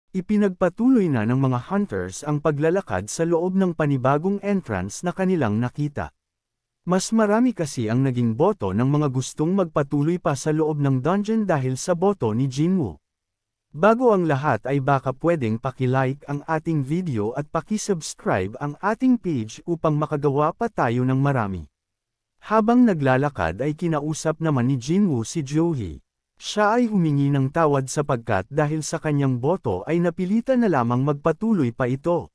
Ipinagpatuloy na ng mga hunters ang paglalakad sa loob ng panibagong entrance na kanilang nakita. Mas marami kasi ang naging boto ng mga gustong magpatuloy pa sa loob ng dungeon dahil sa boto ni Jinwoo. Bago ang lahat ay baka pwedeng paki-like ang ating video at paki-subscribe ang ating page upang makagawa pa tayo ng marami. Habang naglalakad ay kinausap naman ni Jinwoo si Joe. Siya ay humingi ng tawad sapagkat dahil sa kanyang boto ay napilitan na lamang magpatuloy pa ito.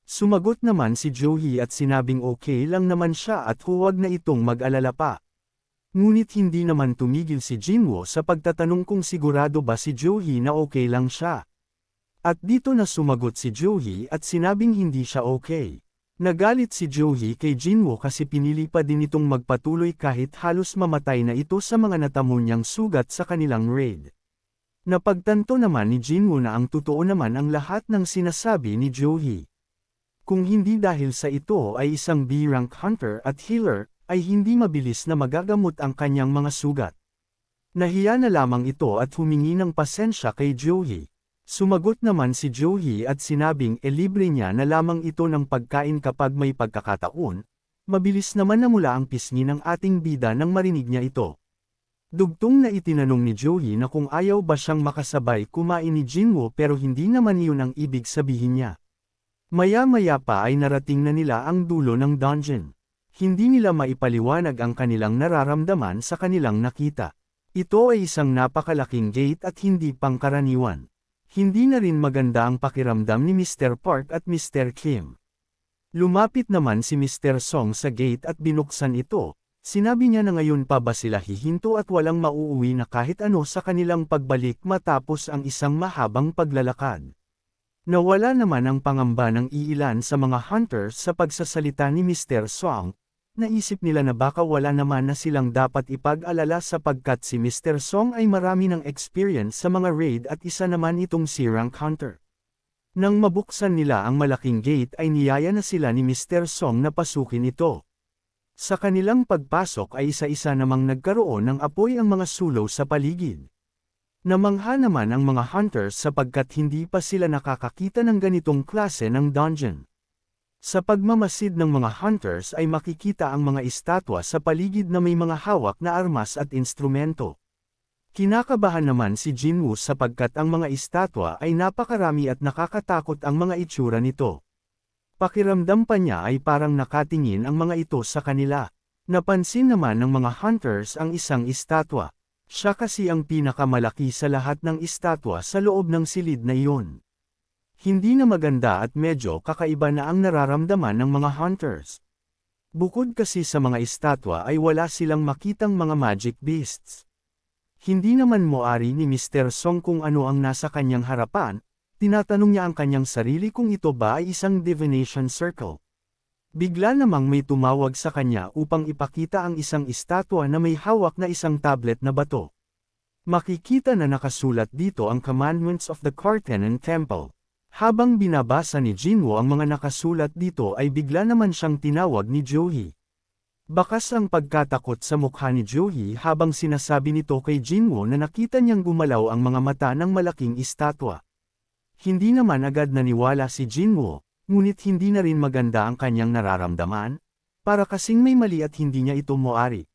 Sumagot naman si Joe at sinabing okay lang naman siya at huwag na itong mag-alala pa. Ngunit hindi naman tumigil si Jinwoo sa pagtatanong kung sigurado ba si Joe na okay lang siya. At dito na sumagot si Joe at sinabing hindi siya okay. Nagalit si Joe kay Jinwoo kasi pinili pa din itong magpatuloy kahit halos mamatay na ito sa mga natamo niyang sugat sa kanilang raid. Napagtanto naman ni Jinwoo na ang totoo naman ang lahat ng sinasabi ni Joe. Kung hindi dahil sa ito ay isang B-rank hunter at healer, ay hindi mabilis na magagamot ang kanyang mga sugat. Nahiya na lamang ito at humingi ng pasensya kay Joe. Sumagot naman si Joe at sinabing libre niya na lamang ito ng pagkain kapag may pagkakataon. Mabilis naman na mula ang pisngi ng ating bida nang marinig niya ito. Dugtong na itinanong ni Joe na kung ayaw ba siyang makasabay kumain ni Jinwoo pero hindi naman iyon ang ibig sabihin niya. Maya-maya pa ay narating na nila ang dulo ng dungeon. Hindi nila maipaliwanag ang kanilang nararamdaman sa kanilang nakita. Ito ay isang napakalaking gate at hindi pangkaraniwan. Hindi na rin maganda ang pakiramdam ni Mr. Park at Mr. Kim. Lumapit naman si Mr. Song sa gate at binuksan ito. Sinabi niya na ngayon pa ba sila hihinto at walang mauuwi na kahit ano sa kanilang pagbalik matapos ang isang mahabang paglalakad. Nawala naman ang pangamba ng iilan sa mga hunters sa pagsasalita ni Mr. Song. Naisip nila na baka wala naman na silang dapat ipag-alala sapagkat si Mr. Song ay marami ng experience sa mga raid at isa naman itong si rank hunter. Nang mabuksan nila ang malaking gate ay niyaya na sila ni Mr. Song na pasukin ito. Sa kanilang pagpasok ay isa-isa namang nagkaroon ng apoy ang mga sulong sa paligid. Namangha naman ang mga hunters sapagkat hindi pa sila nakakakita ng ganitong klase ng dungeon. Sa pagmamasid ng mga hunters ay makikita ang mga estatwa sa paligid na may mga hawak na armas at instrumento. Kinakabahan naman si Jinwoo sapagkat ang mga estatwa ay napakarami at nakakatakot ang mga itsura nito. Pakiramdam pa niya ay parang nakatingin ang mga ito sa kanila. Napansin naman ng mga hunters ang isang estatwa. Siya kasi ang pinakamalaki sa lahat ng estatwa sa loob ng silid na iyon. Hindi na maganda at medyo kakaiba na ang nararamdaman ng mga hunters. Bukod kasi sa mga estatwa ay wala silang makitang mga magic beasts. Hindi naman moari ni Mr. Song kung ano ang nasa kanyang harapan, tinatanong niya ang kanyang sarili kung ito ba ay isang divination circle. Bigla namang may tumawag sa kanya upang ipakita ang isang estatwa na may hawak na isang tablet na bato. Makikita na nakasulat dito ang commandments of the Kartenon Temple. Habang binabasa ni Jinwoo ang mga nakasulat dito ay bigla naman siyang tinawag ni Joe. Bakas ang pagkatakot sa mukha ni Joe habang sinasabi nito kay Jinwoo na nakita niyang gumalaw ang mga mata ng malaking estatwa. Hindi naman agad naniwala si Jinwoo, ngunit hindi na rin maganda ang kanyang nararamdaman, para kasing may mali at hindi niya ito moari.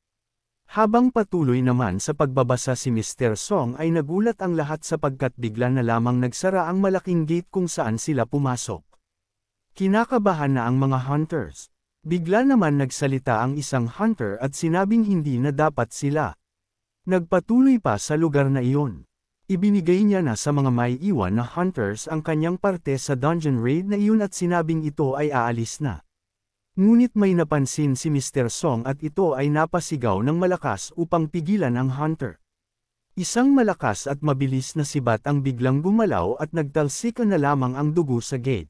Habang patuloy naman sa pagbabasa si Mr. Song ay nagulat ang lahat sapagkat bigla na lamang nagsara ang malaking gate kung saan sila pumasok. Kinakabahan na ang mga hunters. Bigla naman nagsalita ang isang hunter at sinabing hindi na dapat sila nagpatuloy pa sa lugar na iyon. Ibinigay niya na sa mga may iwan na hunters ang kanyang parte sa dungeon raid na iyon at sinabing ito ay aalis na. Ngunit may napansin si Mr. Song at ito ay napasigaw ng malakas upang pigilan ang hunter. Isang malakas at mabilis na sibat ang biglang gumalaw at nagtalsika na lamang ang dugo sa gate.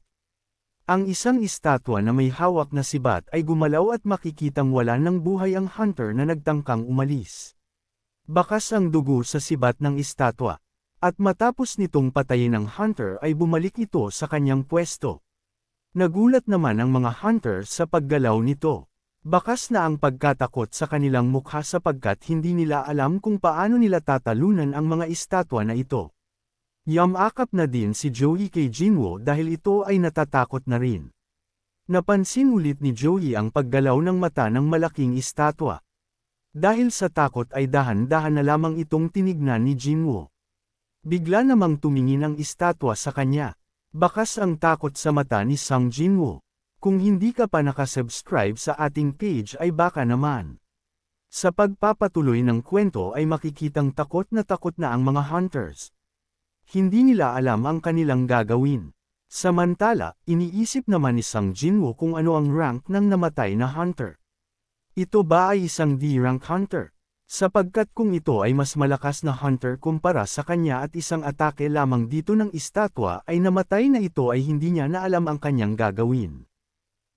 Ang isang estatwa na may hawak na sibat ay gumalaw at makikitang wala ng buhay ang hunter na nagtangkang umalis. Bakas ang dugo sa sibat ng estatwa. At matapos nitong patayin ang hunter ay bumalik ito sa kanyang pwesto. Nagulat naman ang mga hunter sa paggalaw nito. Bakas na ang pagkatakot sa kanilang mukha sapagkat hindi nila alam kung paano nila tatalunan ang mga estatwa na ito. Yamakap na din si Joey kay Jinwoo dahil ito ay natatakot na rin. Napansin ulit ni Joey ang paggalaw ng mata ng malaking estatwa. Dahil sa takot ay dahan-dahan na lamang itong tinignan ni Jinwoo. Bigla namang tumingin ang estatwa sa kanya. Bakas ang takot sa mata ni Sung Jinwoo. Kung hindi ka pa nakasubscribe sa ating page ay baka naman. Sa pagpapatuloy ng kwento ay makikitang takot na ang mga hunters. Hindi nila alam ang kanilang gagawin. Samantala, iniisip naman ni Sung Jinwoo kung ano ang rank ng namatay na hunter. Ito ba ay isang D-rank hunter? Sapagkat kung ito ay mas malakas na hunter kumpara sa kanya at isang atake lamang dito ng estatwa ay namatay na ito ay hindi niya na alam ang kanyang gagawin.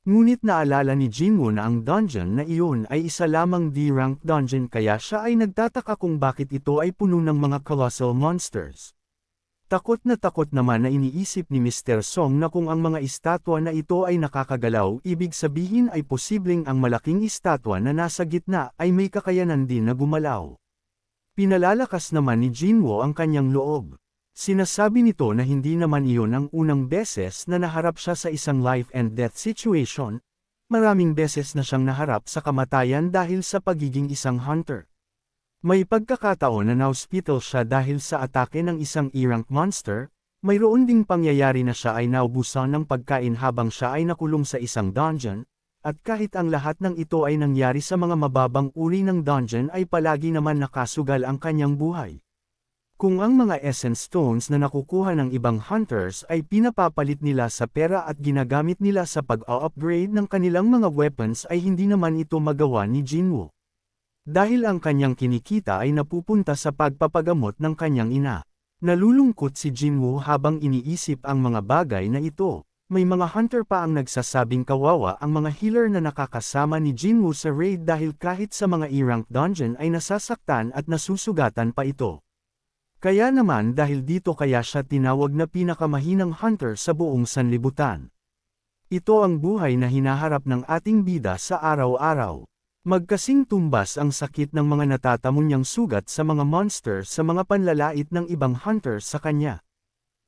Ngunit naalala ni Jinwoo na ang dungeon na iyon ay isa lamang D-rank dungeon kaya siya ay nagtataka kung bakit ito ay puno ng mga colossal monsters. Takot naman na iniisip ni Mr. Song na kung ang mga estatwa na ito ay nakakagalaw ibig sabihin ay posibleng ang malaking estatwa na nasa gitna ay may kakayanan din na gumalaw. Pinalalakas naman ni Jinwoo ang kanyang loob. Sinasabi nito na hindi naman iyon ang unang beses na naharap siya sa isang life and death situation, maraming beses na siyang naharap sa kamatayan dahil sa pagiging isang hunter. May pagkakataon na na-hospital siya dahil sa atake ng isang E-rank monster, mayroon ding pangyayari na siya ay naubusan ng pagkain habang siya ay nakulong sa isang dungeon, at kahit ang lahat ng ito ay nangyari sa mga mababang uri ng dungeon ay palagi naman nakasugal ang kanyang buhay. Kung ang mga essence stones na nakukuha ng ibang hunters ay pinapapalit nila sa pera at ginagamit nila sa pag-upgrade ng kanilang mga weapons ay hindi naman ito magawa ni Jinwoo. Dahil ang kanyang kinikita ay napupunta sa pagpapagamot ng kanyang ina. Nalulungkot si Jinwoo habang iniisip ang mga bagay na ito. May mga hunter pa ang nagsasabing kawawa ang mga healer na nakakasama ni Jinwoo sa raid dahil kahit sa mga E-rank dungeon ay nasasaktan at nasusugatan pa ito. Kaya naman dahil dito kaya siya tinawag na pinakamahinang hunter sa buong sanlibutan. Ito ang buhay na hinaharap ng ating bida sa araw-araw. Magkasing tumbas ang sakit ng mga natatamo niyang sugat sa mga monster sa mga panlalait ng ibang hunter sa kanya.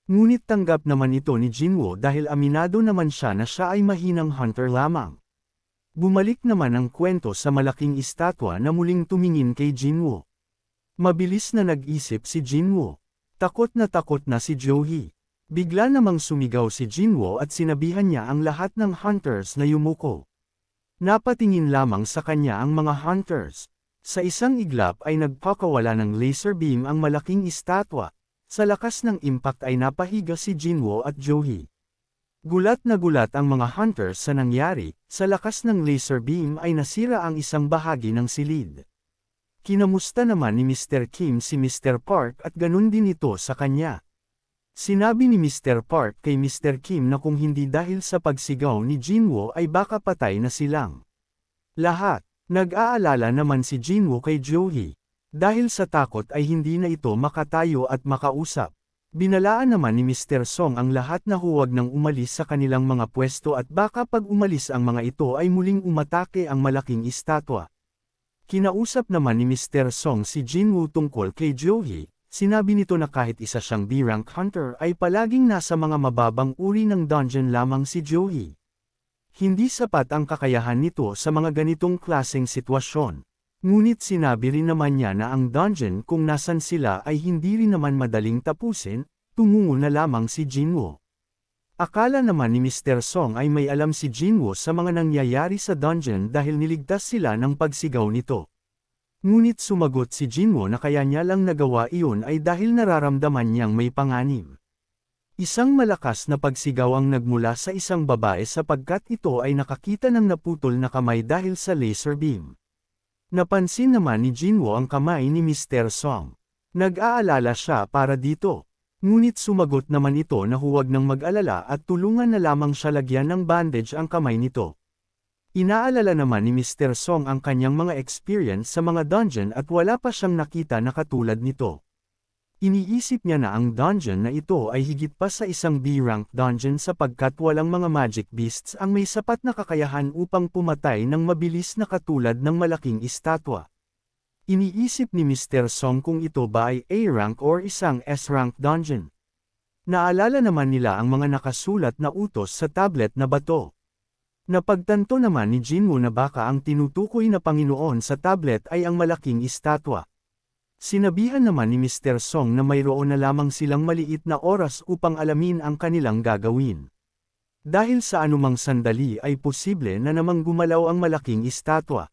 Ngunit tanggap naman ito ni Jinwoo dahil aminado naman siya na siya ay mahinang hunter lamang. Bumalik naman ang kwento sa malaking estatwa na muling tumingin kay Jinwoo. Mabilis na nag-isip si Jinwoo. Takot na si Joey. Bigla namang sumigaw si Jinwoo at sinabihan niya ang lahat ng hunters na yumuko. Napatingin lamang sa kanya ang mga hunters. Sa isang iglap ay nagpakawala ng laser beam ang malaking estatwa. Sa lakas ng impact ay napahiga si Jinwoo at Joey. Gulat na gulat ang mga hunters sa nangyari, sa lakas ng laser beam ay nasira ang isang bahagi ng silid. Kinamusta naman ni Mr. Kim si Mr. Park at ganun din ito sa kanya. Sinabi ni Mr. Park kay Mr. Kim na kung hindi dahil sa pagsigaw ni Jinwoo ay baka patay na silang lahat. Nag-aalala naman si Jinwoo kay Joey. Dahil sa takot ay hindi na ito makatayo at makausap. Binalaan naman ni Mr. Song ang lahat na huwag nang umalis sa kanilang mga pwesto at baka pag umalis ang mga ito ay muling umatake ang malaking estatwa. Kinausap naman ni Mr. Song si Jinwoo tungkol kay Joey. Sinabi nito na kahit isa siyang B-rank hunter ay palaging nasa mga mababang uri ng dungeon lamang si Joey. Hindi sapat ang kakayahan nito sa mga ganitong klaseng sitwasyon. Ngunit sinabi rin naman niya na ang dungeon kung nasan sila ay hindi rin naman madaling tapusin, tumungo na lamang si Jinwoo. Akala naman ni Mr. Song ay may alam si Jinwoo sa mga nangyayari sa dungeon dahil niligtas sila ng pagsigaw nito. Ngunit sumagot si Jinwoo na kaya niya lang nagawa iyon ay dahil nararamdaman niyang may panganib. Isang malakas na pagsigaw ang nagmula sa isang babae sapagkat ito ay nakakita ng naputol na kamay dahil sa laser beam. Napansin naman ni Jinwoo ang kamay ni Mr. Song. Nag-aalala siya para dito. Ngunit sumagot naman ito na huwag nang mag-alala at tulungan na lamang siya lagyan ng bandage ang kamay nito. Inaalala naman ni Mr. Song ang kanyang mga experience sa mga dungeon at wala pa siyang nakita na katulad nito. Iniisip niya na ang dungeon na ito ay higit pa sa isang B-rank dungeon sapagkat walang mga magic beasts ang may sapat na kakayahan upang pumatay ng mabilis na katulad ng malaking estatwa. Iniisip ni Mr. Song kung ito ba ay A-rank or isang S-rank dungeon. Naalala naman nila ang mga nakasulat na utos sa tablet na bato. Napagtanto naman ni Jinwoo na baka ang tinutukoy na Panginoon sa tablet ay ang malaking estatwa. Sinabihan naman ni Mr. Song na mayroon na lamang silang maliit na oras upang alamin ang kanilang gagawin. Dahil sa anumang sandali ay posible na namang gumalaw ang malaking estatwa.